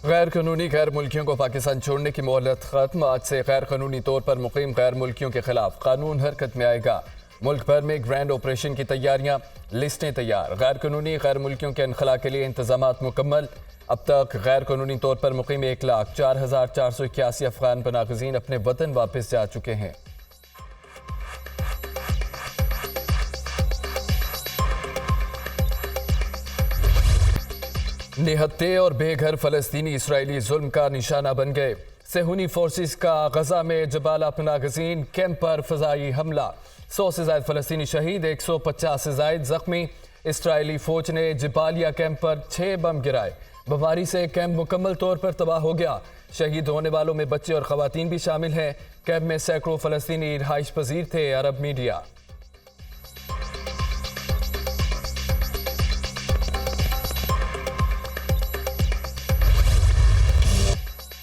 गैर कानूनी गैर मुल्कियों को पाकिस्तान छोड़ने की मोहलत खत्म। आज से गैर कानूनी तौर पर मुकीम गैर मुल्कियों के खिलाफ कानून हरकत में आएगा। मुल्क भर में ग्रैंड ऑपरेशन की तैयारियां, लिस्टें तैयार। गैर कानूनी गैर मुल्कियों के इनखला के लिए इंतजामात मुकम्मल। अब तक गैर कानूनी तौर पर मुकीम 1,04,481 अफगान पनागज़ीन अपने वतन वापस जा चुके हैं। निहत्ते और बेघर फलस्तीनी इसराइली जुल्म का निशाना बन गए। सेहूनी फोर्सेस का गजा में जबाला पनागज़ीन कैंप पर फजाई हमला। 100 से ज्यादा फलस्तीनी शहीद, 150 से ज्यादा जख्मी। इसराइली फौज ने जबालिया कैंप पर 6 बम गिराए। बमबारी से कैंप मुकम्मल तौर पर तबाह हो गया। शहीद होने वालों में बच्चे और खवातीन भी शामिल हैं। कैंप में सैकड़ों फलस्तीनी रिहाइश पजीर थे। अरब मीडिया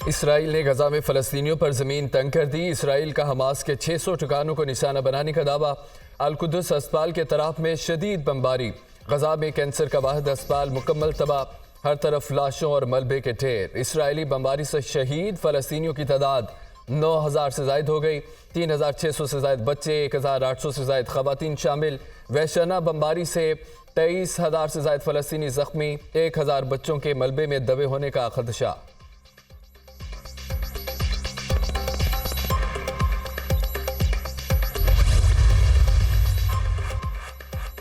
इसराइल ने गजा में फलस्तीनियों पर जमीन तंग कर दी। इसराइल का हमास के 600 ठिकानों को निशाना बनाने का दावा। अल-कुद्स अस्पताल के तरफ में शदीद बमबारी। गजा में कैंसर का वाहिद अस्पताल मुकम्मल तबाह। हर तरफ लाशों और मलबे के ढेर। इसराइली बमबारी से शहीद फलस्तीनियों की तादाद 9,000 से ज्यादा हो गई। 3,600 से ज्यादा बच्चे, 1,800 से ज्यादा खवातीन शामिल। वहशना बमबारी से 23,000 से ज्यादा फलस्तीनी जख्मी। 1,000 बच्चों के मलबे में दबे होने का खदशा।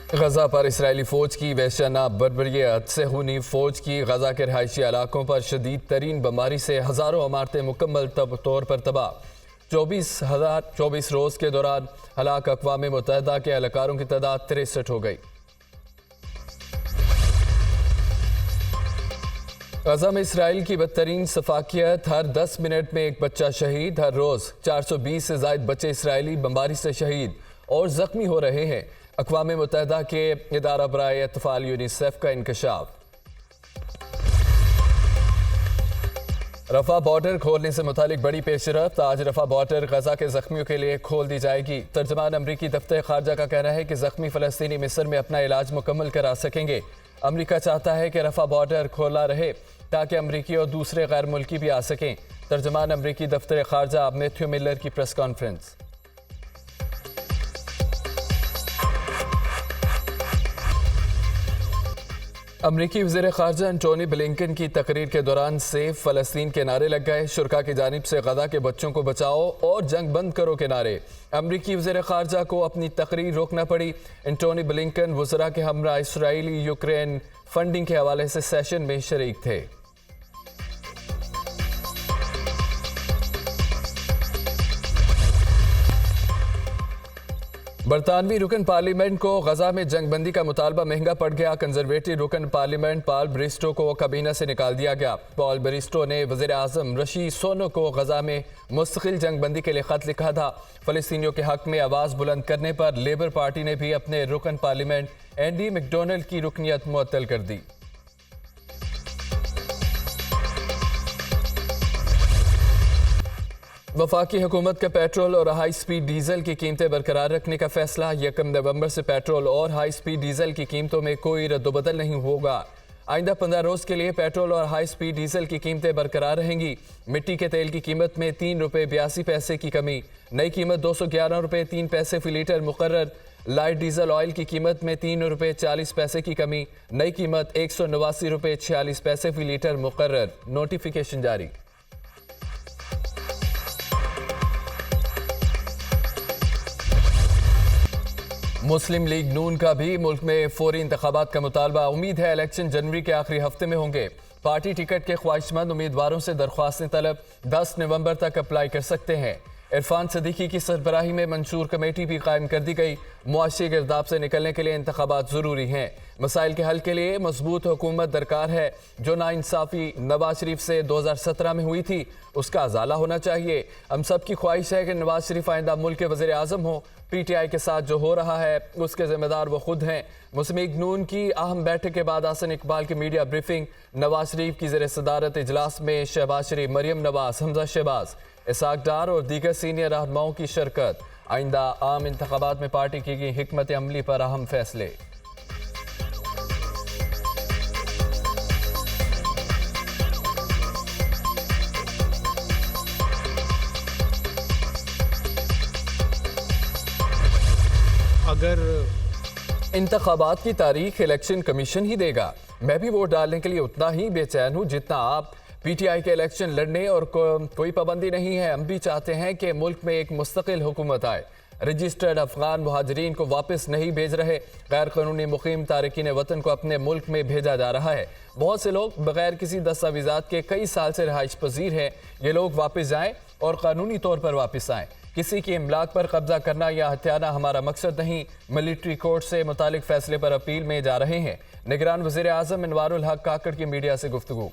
गजा पर इसराइली फौज की वहशना बर्बरियत। सेहूनी फौज की गजा के रहायशी इलाकों पर शदीद तरीन बमबारी से हज़ारों इमारतें मुकम्मल तौर पर तबाह। 24 रोज़ के दौरान हलाक अक़वाम मुत्तहिदा के एहलकारों की तादाद 63 हो गई। गजा में इसराइल की बदतरीन सफाकियत। हर 10 मिनट में एक बच्चा शहीद। हर रोज़ 420 से ज़ायद बच्चे इसराइली बमबारी से शहीद और ज़ख्मी हो रहे हैं। अक़वाम मुत्तहिदा के इदारा बराए अतफ़ाल यूनिसेफ का इंकशाफ। रफ़ा बॉर्डर खोलने से मुतालिक बड़ी पेशरफ्त। आज रफ़ा बॉर्डर गजा के जख्मियों के लिए खोल दी जाएगी। तर्जमान अमरीकी दफ्तर खारजा का कहना है कि जख्मी फ़लस्तीनी मिस्र में अपना इलाज मुकम्मल करा सकेंगे। अमरीका चाहता है कि रफ़ा बॉर्डर खोला रहे ताकि अमरीकी और दूसरे गैर मुल्की भी आ सकें। तर्जमान अमरीकी दफ्तर खारजा मैथ्यू मिलर की प्रेस कॉन्फ्रेंस। अमरीकी वज़ीर ख़ारजा एंटोनी ब्लिंकन की तकरीर के दौरान सेफ फ़लस्तीन के नारे लग गए। शुरा की जानिब से गजा के बच्चों को बचाओ और जंग बंद करो के नारे। अमरीकी वज़ीर ख़ारजा को अपनी तकरीर रोकना पड़ी। एंटोनी ब्लिंकन वज़रा के हमरा इसराइली यूक्रेन फंडिंग के हवाले से सेशन में शरीक थे। बरतानवी रुकन पार्लियामेंट को गजा में जंगबंदी का मुतालबा महंगा पड़ गया। कंजरवेटिव रुकन पार्लियामेंट पॉल ब्रिस्टो को काबीना से निकाल दिया गया। पॉल ब्रिस्टो ने वज़ीर आज़म रशीद सुनक को गजा में मुस्तकिल जंगबंदी के लिए खत लिखा था। फ़लस्तीनियों के हक में आवाज़ बुलंद करने पर लेबर पार्टी ने भी अपने रुकन पार्लियामेंट एंडी मैकडोनल्ड की रुकनियत मुअत्तल कर दी। वफाकी हुकूमत का पेट्रोल और हाई स्पीड डीजल की कीमतें बरकरार रखने का फैसला। 1 नवंबर से पेट्रोल और हाई स्पीड डीजल की कीमतों में कोई रद्दबदल नहीं होगा। आइंदा 15 रोज़ के लिए पेट्रोल और हाई स्पीड डीजल की कीमतें बरकरार रहेंगी। मिट्टी के तेल की कीमत में 3 रुपये 82 पैसे की कमी। नई कीमत 211 रुपये 3 पैसे फी लीटर मुकर्रर। लाइट डीजल ऑयल की कीमत में 3 रुपये 40 पैसे की कमी। नई कीमत 189 रुपये 46 पैसे फी लीटर मुकर्रर। नोटिफिकेशन जारी। मुस्लिम लीग नून का भी मुल्क में फौरी इंतखाबात का मुतालबा। उम्मीद है इलेक्शन जनवरी के आखिरी हफ्ते में होंगे। पार्टी टिकट के ख्वाहिशमंद उम्मीदवारों से दरख्वास्तें तलब 10 नवंबर तक अप्लाई कर सकते हैं। इरफान सदीकी की सरबराही में मंशूर कमेटी भी कायम कर दी गई। मुआशी गिरदाब से निकलने के लिए इंतखाबात ज़रूरी हैं। मसाइल के हल के लिए मजबूत हुकूमत दरकार है। जो नाइंसाफ़ी नवाज शरीफ से 2017 में हुई थी उसका अजाला होना चाहिए। हम सब की ख्वाहिश है कि नवाज शरीफ आइंदा मुल्क के वज़ीर आज़म हो। PTI के साथ जो हो रहा है उसके जिम्मेदार वो खुद हैं। मुस्लिम लीग नून की अहम बैठक के बाद हसन इकबाल की मीडिया ब्रीफिंग। नवाज शरीफ की ज़ेर सदारत इजलास में शहबाज शरीफ, मरियम नवाज, हमजा शहबाज, इसाक डार और दीगर सीनियर रहनुमाओं की शिरकत। आइंदा आम इंतखाबात में पार्टी की हिकमत अमली पर अहम फैसले। अगर इंतखाबात की तारीख इलेक्शन कमीशन ही देगा। मैं भी वोट डालने के लिए उतना ही बेचैन हूँ जितना आप। पीटीआई के इलेक्शन लड़ने और कोई पाबंदी नहीं है। हम भी चाहते हैं कि मुल्क में एक मुस्तकिल हुकूमत आए। रजिस्टर्ड अफगान मुहाजिरीन को वापस नहीं भेज रहे। गैर कानूनी मुकीम तारकीन वतन को अपने मुल्क में भेजा जा रहा है। बहुत से लोग बगैर किसी दस्तावेजात के कई साल से रिहाइश पजीर हैं। ये लोग वापस जाएं और कानूनी तौर पर वापस आएं। किसी की इमलाक पर कब्जा करना या हत्याना हमारा मकसद नहीं। मिलिट्री कोर्ट से मुतालिक फैसले पर अपील में जा रहे हैं। निगरान वज़ीर आज़म अनवारुल हक काकड़ की मीडिया से गुफ्तगू।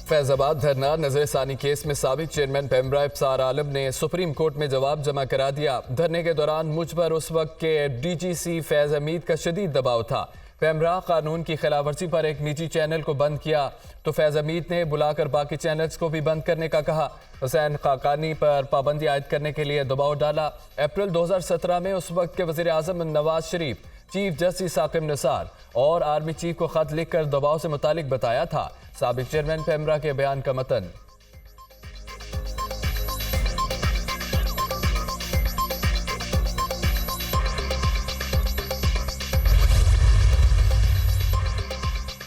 फैजाबाद धरना नजरसानी केस में साबिक चेयरमैन पेमरा इब्सार आलम ने सुप्रीम कोर्ट में जवाब जमा करा दिया। धरने के दौरान मुझ पर उस वक्त के डीजीसी फैज हमीद का शदीद दबाव था। पेमरा कानून की खिलाफवर्जी पर एक निजी चैनल को बंद किया तो फैज हमीद ने बुलाकर बाकी चैनल्स को भी बंद करने का कहा। हुसैन खाकानी पर पाबंदी आयद करने के लिए दबाव डाला। अप्रैल 2017 में उस वक्त के वज़ीर आज़म नवाज शरीफ, चीफ जस्टिस साकिब निसार और आर्मी चीफ को खत लिखकर दबाव से मुतालिक बताया था। साबिक चेयरमैन पेमरा के बयान का मतन।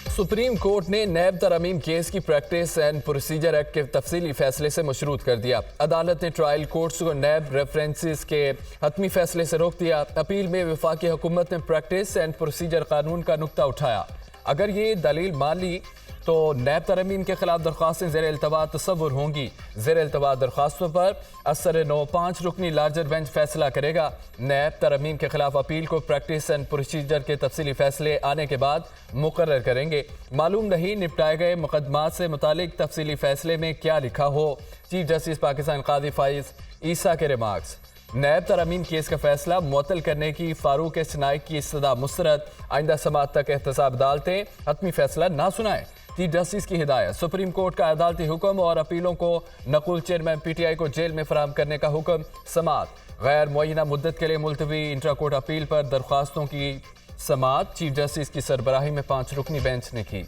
सुप्रीम कोर्ट ने नैब तरमीम केस की प्रैक्टिस एंड प्रोसीजर एक्ट के तफसीली फैसले से मशरूत कर दिया। अदालत ने ट्रायल कोर्ट्स को नैब रेफरेंसेस के हतमी फैसले से रोक दिया। अपील में वफाकी हुकूमत ने प्रैक्टिस एंड प्रोसीजर कानून का नुक्ता उठाया। अगर ये दलील मान ली तो नैब तरमीम के खिलाफ दरख्वास्तें ज़ेर इल्तवा तस्वुर होंगी। ज़ेर इल्तवा दरख्वास्तों पर असर 9-5 रुकनी लार्जर बेंच फैसला करेगा। नैब तरमीम के खिलाफ अपील को प्रैक्टिस एंड प्रोसीजर के तफसीली फैसले आने के बाद मुकर्रर करेंगे। मालूम नहीं निपटाए गए मुकदमात से मुतालिक तफसीली फैसले में क्या लिखा हो। चीफ जस्टिस पाकिस्तान काजी फाइज ईसा के रिमार्क्स। नैब तरमीम केस का फैसला मुअत्तल करने की फारूक एस नाइक की इस्तदा मुस्तरद। आइंदा समाअत तक एहतसाब अदालतें हतमी फैसला ना सुनाएं। चीफ जस्टिस की हिदायत। सुप्रीम कोर्ट का अदालती हुक्म और अपीलों को नकुल चेयरमैन पीटीआई को जेल में फराहम करने का हुक्म समाअत। गैर मुअय्यना मुद्दत के लिए मुलतवी इंट्रा कोर्ट अपील पर दरख्वास्तों की समाअत चीफ जस्टिस की सरबराही में 5 रुकनी बेंच ने की।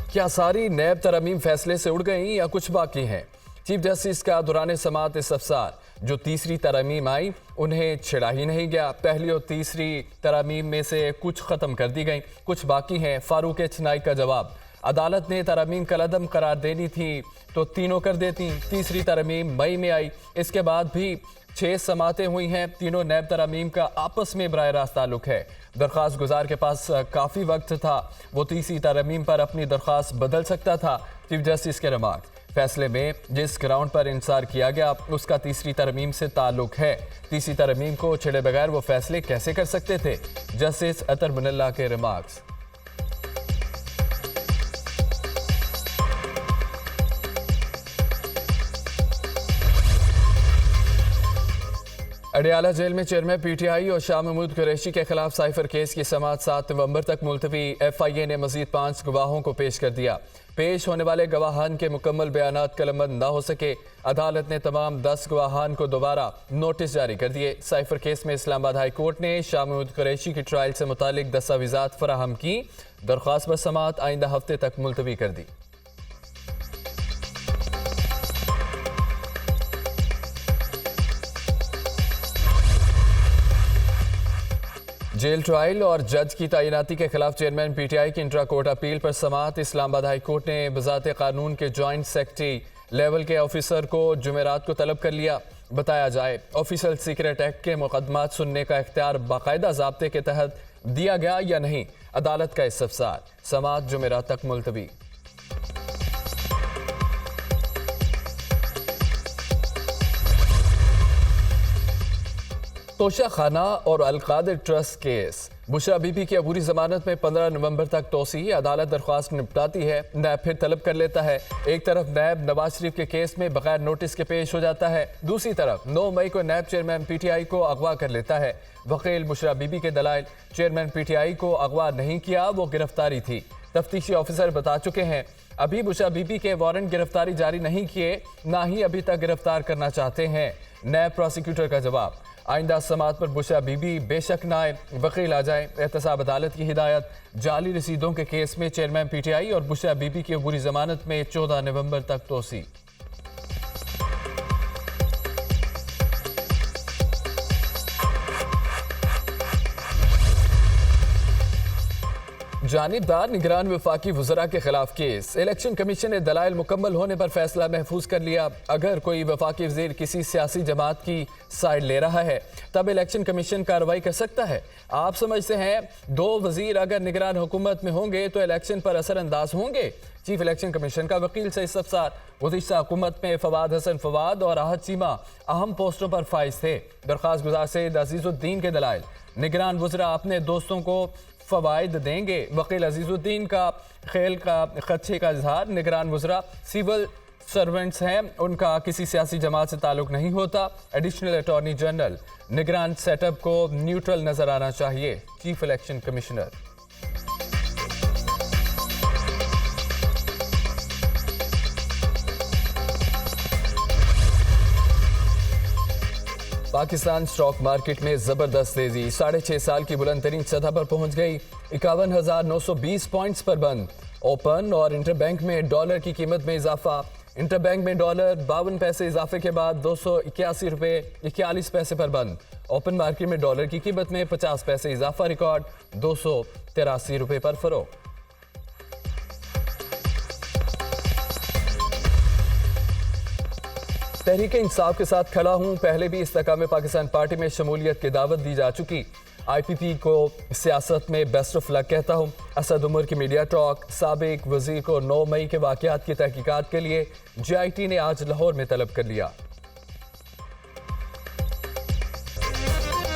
क्या सारी नैब तरमीम फैसले से उड़ गई या कुछ बाकी हैं? चीफ जस्टिस का दौरान समाअत इस्तफसार। जो तीसरी तरमीम आई उन्हें छिड़ा ही नहीं गया। पहली और तीसरी तरमीम में से कुछ ख़त्म कर दी गई, कुछ बाकी हैं। फारूक एच नाइक का जवाब। अदालत ने तरमीम कलअदम करार देनी थी तो तीनों कर देती। तीसरी तरमीम मई में आई। इसके बाद भी 6 समातें हुई हैं। तीनों नैब तरमीम का आपस में बराह रास्त ताल्लुक है। दरख्वास्त गुजार के पास काफ़ी वक्त था। वो तीसरी तरमीम पर अपनी दरख्वास्त बदल सकता था। चीफ जस्टिस के रिमार्क। फैसले में जिस ग्राउंड पर इंसार किया गया उसका तीसरी तरमीम से ताल्लुक है। तीसरी तरमीम को छिड़े बगैर वो फैसले कैसे कर सकते थे? जस्टिस अतर मुनल्ला के रिमार्क्स। अडियाला जेल में चेयरमैन पीटीआई और शाह महमूद कुरैशी के खिलाफ साइफर केस की समाअत 7 नवंबर तक मुलतवी। एफआईए ने मजीद 5 गवाहों को पेश कर दिया। पेश होने वाले गवाहान के मुकम्मल बयानात कलमबंद न हो सके। अदालत ने तमाम 10 गवाहान को दोबारा नोटिस जारी कर दिए। साइफर केस में इस्लामाबाद हाई कोर्ट ने शाह महमूद कुरैशी की ट्रायल से मुतालिक दस्तावेजात फराहम की। दरख्वास्त पर समाअत आइंदा हफ्ते तक मुलतवी कर दी। जेल ट्रायल और जज की तैनाती के खिलाफ चेयरमैन पीटीआई की इंट्रा कोर्ट अपील पर समाअत। इस्लामाबाद हाई कोर्ट ने बजाते कानून के जॉइंट सेक्रेटरी लेवल के ऑफिसर को जुमेरात को तलब कर लिया। बताया जाए ऑफिसर सीक्रेट एक्ट के मुकदमात सुनने का इख्तियार बाकायदा ज़ाब्ते के तहत दिया गया या नहीं? अदालत का इस्तफसार। समाअत जुमेरात तक मुलतवी। तोशा खाना और अलकादिर ट्रस्ट केस। बुशरा बीबी की अबूरी जमानत में 15 नवंबर तक तोसी। अदालत दरख्वास्त निपटाती है, नैब फिर तलब कर लेता है। एक तरफ नैब नवाज शरीफ के केस में बगैर नोटिस के पेश हो जाता है, दूसरी तरफ 9 मई को नैब चेयरमैन पीटीआई को अगवा कर लेता है। वकील बुशरा बीबी के दलाइल, चेयरमैन पीटीआई को अगवा नहीं किया, वो गिरफ्तारी थी। तफ्तीशी ऑफिसर बता चुके हैं अभी बुशरा बीबी के वारंट गिरफ्तारी जारी नहीं किए, ना ही अभी तक गिरफ्तार करना चाहते हैं। नैब प्रोसिक्यूटर का जवाब, आइंदा समात पर बुशरा बीबी बेशक ना आए, वकील आ जाए। एहतसाब अदालत की हिदायत, जाली रसीदों के केस में चेयरमैन पीटीआई और बुशरा बीबी की अबूरी जमानत में 14 नवंबर तक तोसी। जानिबदार निगरान वफाकी वज़रा के खिलाफ केस। इलेक्शन कमीशन ने दलाइल मुकम्मल होने पर फैसला महफूज कर लिया। अगर कोई वफाकी वज़ीर किसी सियासी जमात की साइड ले रहा है तब इलेक्शन कमीशन कार्रवाई कर सकता है। आप समझते हैं 2 वज़ीर अगर निगरान हुकूमत में होंगे तो इलेक्शन पर असरअंदाज होंगे? चीफ इलेक्शन कमीशन का वकील से इस्तफसार। गुज़िश्ता हुकूमत में फवाद हसन फवाद और आहत चीमा अहम पोस्टों पर फाइज थे। दरख्वास्त गुजार सैयद अजीजुद्दीन के दलाइल, निगरान वज़रा अपने दोस्तों को फवाइद देंगे। वकील अजीजुद्दीन का खेल का खदशे का इजहार, निगरान वज़रा सिविल सर्वेंट्स हैं, उनका किसी सियासी जमात से ताल्लुक नहीं होता। एडिशनल अटॉर्नी जनरल, निगरान सेटअप को न्यूट्रल नजर आना चाहिए। Chief election commissioner. Pakistan stock market में जबरदस्त तेजी, 6.5 साल की बुलंद तरीन सतह पर पहुंच गई। 51,920 पॉइंट्स पर बंद। ओपन और इंटरबैंक में डॉलर की कीमत में इजाफा। इंटरबैंक में डॉलर 52 पैसे इजाफे के बाद 281 रुपये 41 पैसे पर बंद। ओपन मार्केट में डॉलर की कीमत में 50 पैसे इजाफा, रिकॉर्ड 283 रुपये पर फरोख्त। तहरीक इंसाफ के साथ खड़ा हूं, पहले भी इस्तकाम पाकिस्तान पार्टी में शमूलियत की दावत दी जा चुकी। IPP को सियासत में बेस्ट ऑफ लक कहता हूं। असद उमर की मीडिया टॉक, साबिक वजीर को 9 मई के वाकयात की तहकीकात के लिए GIT ने आज लाहौर में तलब कर लिया।